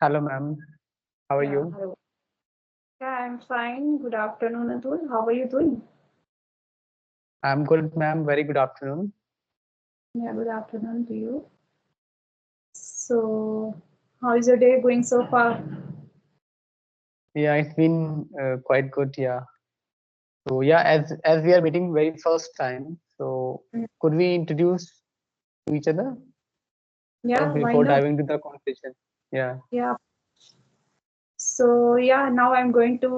Hello, ma'am. How are Yeah, you? hello. Yeah, I'm fine. Good afternoon, Atul. How are you doing? I'm good, ma'am. Very good afternoon. Yeah, good afternoon to you. So, how is your day going so far? Yeah, it's been quite good. Yeah. So yeah, as we are meeting very first time, so Mm. could we introduce to each other Yeah, first why before not? diving into the conversation? Yeah. Yeah. So, yeah, now I'm going to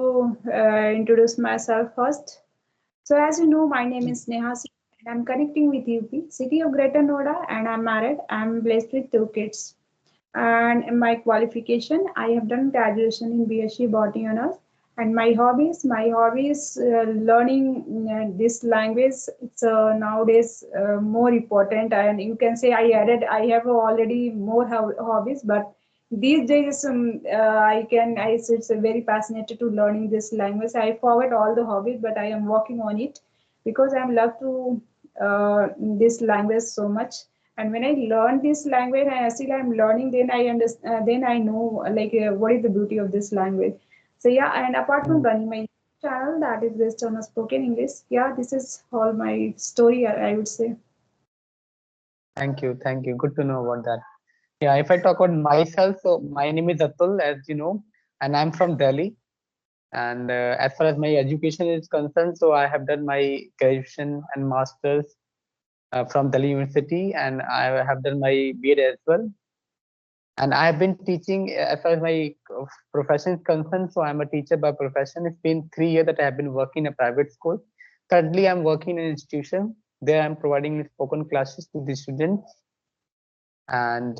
introduce myself first. So, as you know, my name is Neha Singh and I'm connecting with UP, City of Greater Noida, and I'm married. I'm blessed with two kids. And in my qualification, I have done graduation in BSc Botany Honors. And my hobbies, learning this language. It's nowadays more important, and you can say I have already more hobbies, but these days it's very fascinated to learning this language. I forget all the hobbies, but I am working on it because I love to this language so much. And when I learn this language and still I'm learning, then I understand, then I know what is the beauty of this language. So yeah, and apart from Mm. running my channel that is based on a spoken English, yeah, this is all my story, I would say. Thank you. Thank you. Good to know about that. Yeah. If I talk about myself, so my name is Atul, as you know, and I'm from Delhi. And as far as my education is concerned, so I have done my graduation and masters from Delhi University, and I have done my BEd as well. And I have been teaching as far as my profession is concerned. So I'm a teacher by profession. It's been 3 years that I have been working in a private school. Currently, I'm working in an institution. There, I'm providing spoken classes to the students. And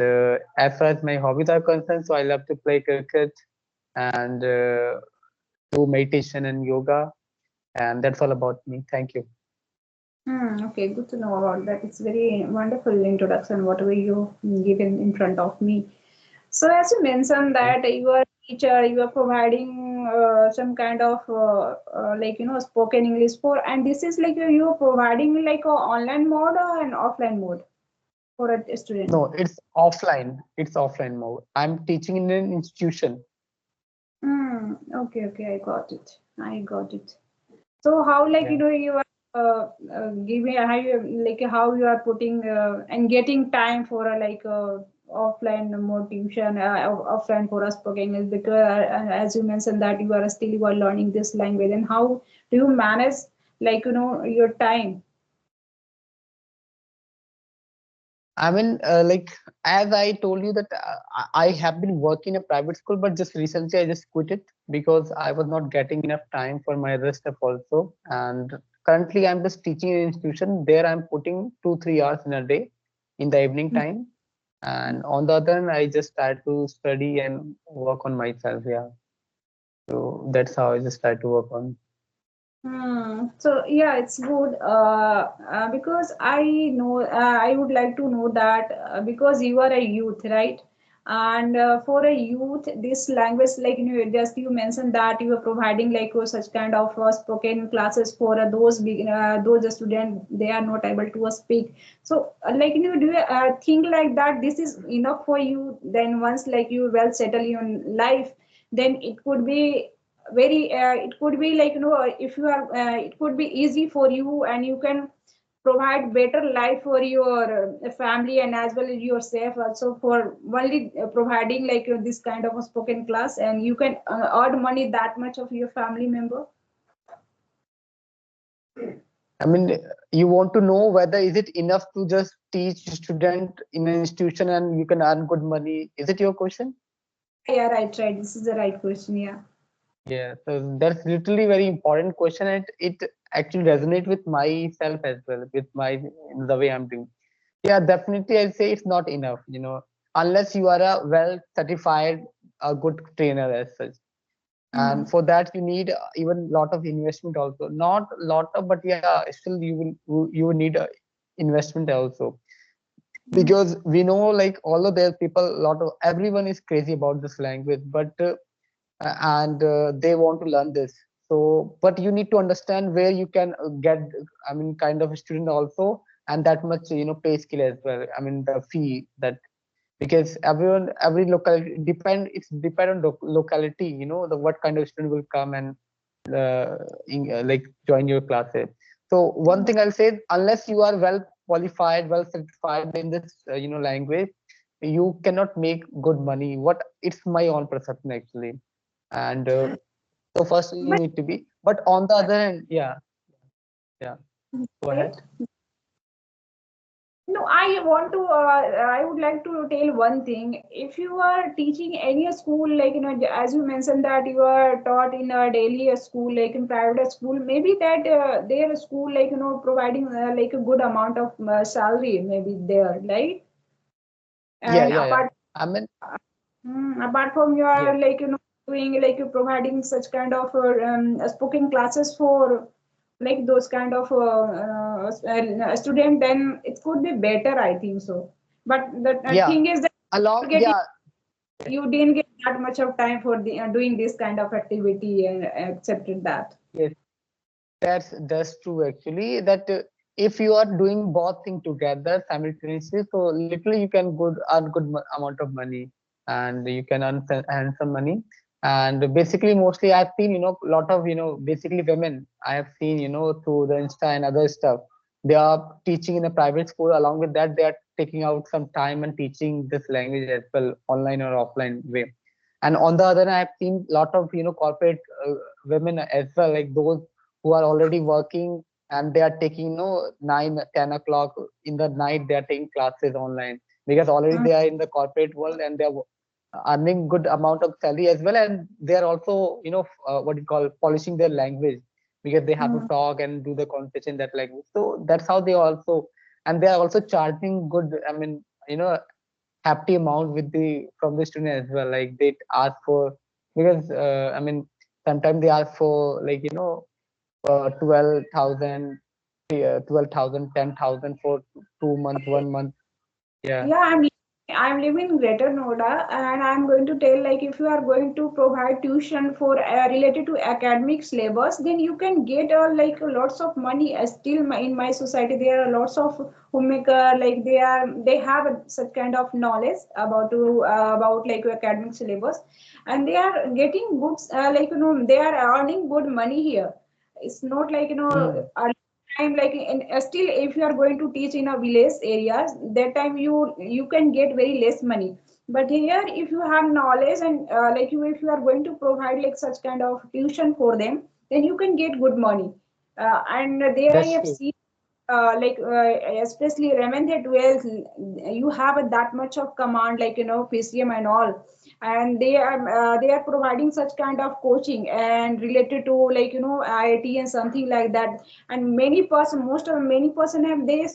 as far as my hobbies are concerned, so I love to play cricket and do meditation and yoga. And that's all about me. Thank you. Okay, good to know about that. It's very wonderful introduction, whatever you given in front of me. So as you mentioned Thank that you are a teacher, you are providing some kind of spoken English for, and this is like you are providing like a online mode or an offline mode for a student. No, it's offline. It's offline mode. I'm teaching in an institution. Okay, okay, I got it. I got it. So how like Yeah. you are giving how you like how you are putting and getting time for a offline more tuition offline for us spoken is because as you mentioned that you are learning this language, and how do you manage your time? I mean, as I told you that I have been working in a private school, but just recently I just quit it because I was not getting enough time for my rest stuff also. And currently, I'm just teaching in an institution. There, I'm putting 2 3 hours in a day in the evening time. And on the other hand, I just try to study and work on myself. Yeah. So that's how I just try to work on. So yeah, it's good because I know I would like to know that because you are a youth, right? And for a youth, this language, like just you mentioned that you are providing such kind of spoken classes for those students they are not able to speak. So do you think like that this is enough for you? Then once you well settle in life, then it could be it could be if you are it could be easy for you and you can provide better life for your family and as well as yourself also for only providing this kind of a spoken class, and you can earn money that much of your family member. I mean, you want to know whether is it enough to just teach student in an institution and you can earn good money? Is it your question? Yeah, right, this is the right question. Yeah. Yeah, so that's literally very important question, and it actually resonates with myself as well, with my the way I'm doing. Yeah, definitely, I'll say it's not enough. Unless you are a well certified, a good trainer as such, and Mm. for that you need even lot of investment also. Not lot of, but yeah, still you will need a investment also, Mm. because we know like although there's people, lot of everyone is crazy about this language, but and they want to learn this. So but you need to understand where you can get, I mean, kind of a student also, and that much pay scale as well, I mean the fee that because every locality depend on locality, the what kind of student will come and like join your classes. So one thing I'll say, unless you are well qualified, well certified in this language, you cannot make good money. What It's my own perception actually. And so first you But need to be, but on the other hand, yeah, yeah, go ahead. right? No, I want to. I would like to tell one thing. If you are teaching any school, like as you mentioned that you are taught in a daily school, like in private school, maybe that their school, like providing like a good amount of salary, maybe there, right? Yeah, And yeah, yeah, I mean, apart from you yes. are like doing like providing such kind of spoken classes for like those kind of student, then it could be better, I think so. But the Yeah, thing is that along, you're getting, yeah. you didn't get that much of time for the doing this kind of activity and accepted that. Yes, that's true actually. That if you are doing both things together simultaneously, so literally you can earn good amount of money, and you can earn some money. And basically, mostly I've seen a lot of basically women. I have seen through the Insta and other stuff. They are teaching in a private school. Along with that, they are taking out some time and teaching this language as well, online or offline way. And on the other hand, I've seen a lot of corporate women as well, like those who are already working, and they are taking 9-10 o'clock in the night, they are taking classes online, because already Mm, they are in the corporate world and they are earning good amount of salary as well, and they are also what you call polishing their language, because they have to mm, talk and do the conversation in that language. So that's how they also, and they are also charging good, I mean, hefty amount with the from the student as well. Like they ask for, because I mean, sometimes they ask for, like 12,000, 12,000, 10,000 for 2 months, 1 month. Yeah, yeah, I'm living in Greater Noida, and I'm going to tell like if you are going to provide tuition for related to academic syllabus, then you can get like lots of money. Still, in my society, there are lots of homemaker, like they have such kind of knowledge about like academic syllabus, and they are getting good like they are earning good money here. It's not like mm, time like still if you are going to teach in a village areas, that time you can get very less money. But here if you have knowledge and like if you are going to provide like such kind of tuition for them, then you can get good money. And there I that's have true. seen like especially Raman 12, you have that much of command like PCM and all, and they are providing such kind of coaching and related to like IIT and something like that. And many person have they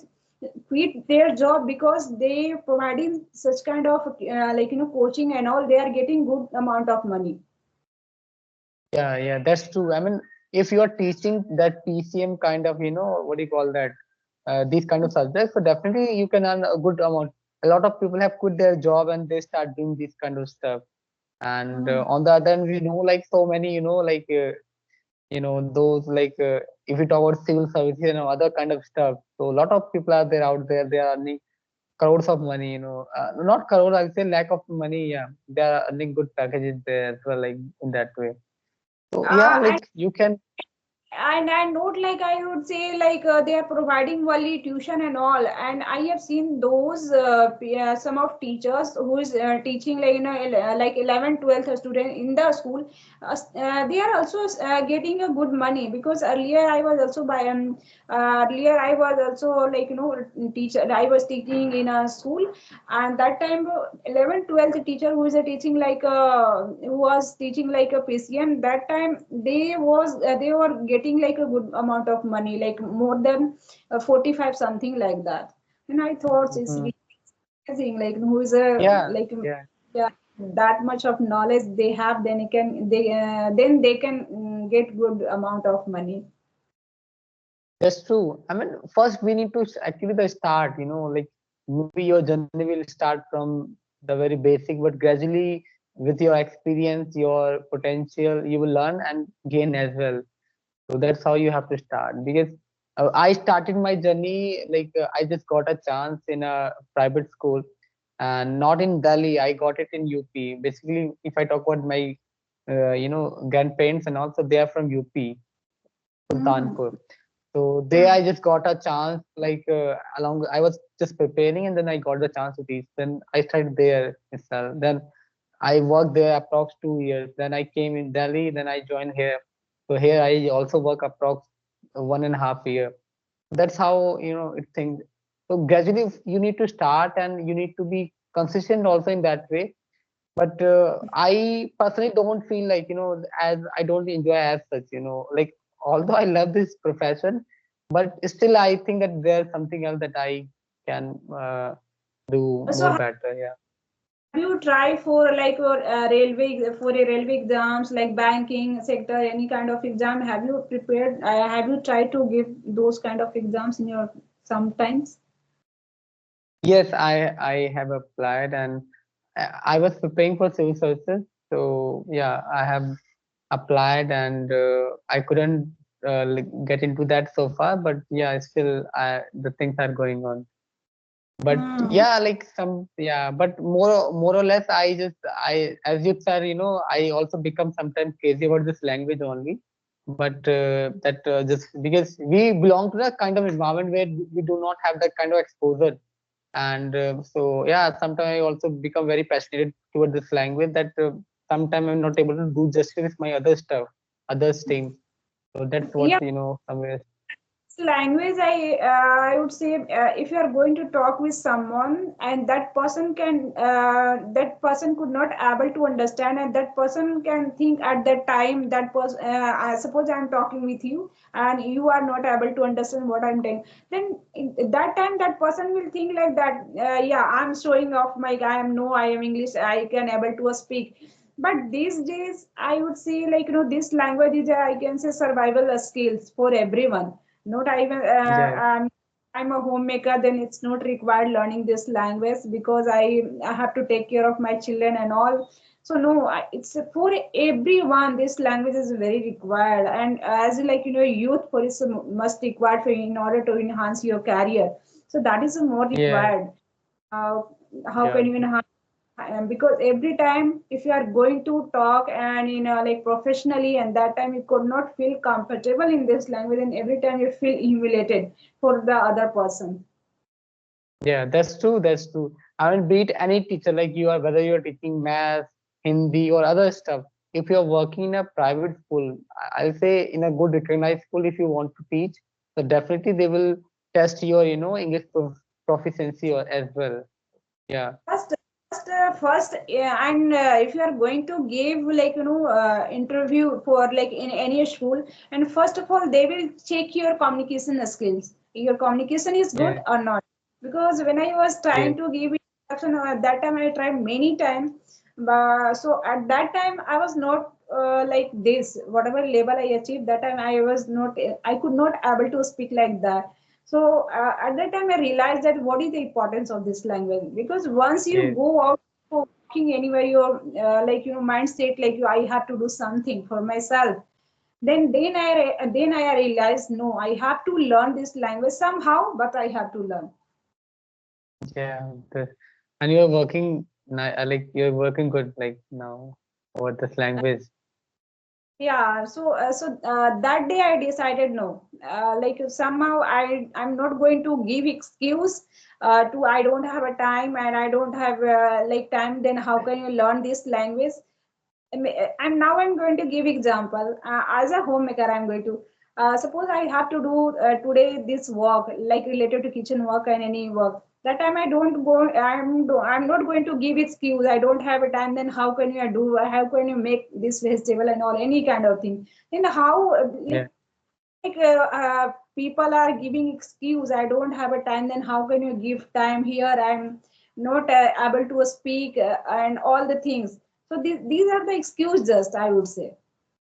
quit their job because they providing such kind of like coaching and all, they are getting good amount of money. Yeah, yeah, that's true. I mean, if you are teaching that PCM kind of, what do you call that, these kind of subjects, so definitely you can earn a good amount. A lot of people have quit their job and they start doing this kind of stuff. And Mm. on the other hand, we know like so many, like those like if we talk about civil services and other kind of stuff, so a lot of people are there out there, they are earning crores of money, not crore, I'll say lack of money. Yeah, they are earning good packages there as well, like in that way. So yeah, And like you can. I note like I would say like they are providing only tuition and all, and I have seen those some of teachers who is teaching like like 11th 12th student in the school. They are also getting a good money, because earlier I was also by earlier I was also like teacher, I was teaching in a school, and that time 11th 12th teacher who is a teaching like who was teaching like a PCM, that time they were getting like a good amount of money, like more than 45 something like that. And I thought it's Mhm. really amazing, like who is a Yeah, like yeah, yeah, that much of knowledge they have, then they can get good amount of money. that's true. I mean, first we need to actually the start, like maybe your journey will start from the very basic, but gradually with your experience, your potential, you will learn and gain as well. So that's how you have to start. Because I started my journey like I just got a chance in a private school, and not in Delhi. I got it in UP. Basically, if I talk about my grandparents and also they are from UP, Mm. Sultanpur. So there Mm. I just got a chance, like along. I was just preparing, and then I got the chance to teach. Then I started there itself. Then I worked there approx 2 years. Then I came in Delhi. Then I joined here. So here I also work approx 1.5 year. That's how it things. So gradually you need to start and you need to be consistent also in that way. But I personally don't feel like as I don't enjoy as such. Like although I love this profession, but still I think that there's something else that I can do So more better. Yeah. have you tried for like for a railway exams like banking sector, any kind of exam? Have you prepared? Have you tried to give those kind of exams in your sometimes? Yes, I have applied and I was preparing for civil services. So yeah, I have applied and I couldn't get into that so far. But yeah, still the things are going on. But Hmm. yeah, like some yeah, but more or less, I as you said, I also become sometimes crazy about this language only. But that just because we belong to that kind of environment where we do not have that kind of exposure, and so yeah, sometimes I also become very passionate toward this language that sometimes I'm not able to do justice with my other stuff, other things. So that's what Yeah, somewhere. language I would say if you are going to talk with someone and that person could not able to understand and that person can think at that time that person I suppose I'm talking with you and you are not able to understand what I'm saying, then that time that person will think like that, yeah, I'm showing off my guy, I am English, I can able to speak. But these days I would say like this language is I can say survival skills for everyone. Not even Yeah, I'm a homemaker, then it's not required learning this language because I have to take care of my children and all. So no, it's for everyone. This language is very required, and as like youth police must required for in order to enhance your career. So that is more yeah, required. Uh, how yeah. can you enhance? Because every time if you are going to talk and like professionally and that time you could not feel comfortable in this language and every time you feel humiliated for the other person. Yeah, that's true. That's true. I mean, be it any teacher, like you are, whether you're teaching math, Hindi, or other stuff. If you're working in a private school, I'll say in a good recognized school, if you want to teach, so definitely they will test your, English proficiency or as well. Yeah, First, yeah, and if you are going to give like interview for like in any school, and first of all they will check your communication skills. Your communication is good yeah, or not? Because when I was yeah, trying to give instruction at that time, I tried many times. But so at that time, I was not like this. Whatever level I achieved, that time I was not. I could not able to speak like that. So at that time, I realized that what is the importance of this language, because once you yeah, go out for working anywhere, your like mindset like I have to do something for myself. Then I realized no, I have to learn this language somehow, but I have to learn. yeah. And you're working, like you're working good, like now, over this language. Yeah, that day I decided no, like somehow I'm not going to give excuse to I don't have a time and I don't have like time. Then how can you learn this language? And now I'm going to give example as a homemaker. I'm going to suppose I have to do today this work like related to kitchen work and any work. That time I don't go. I'm not going to give excuse. I don't have a time. Then how can you do? How can you make this vegetable and all any kind of thing? Then how Yeah, people are giving excuse. I don't have a time. Then how can you give time here? I'm not able to speak and all the things. So these are the excuse just I would say.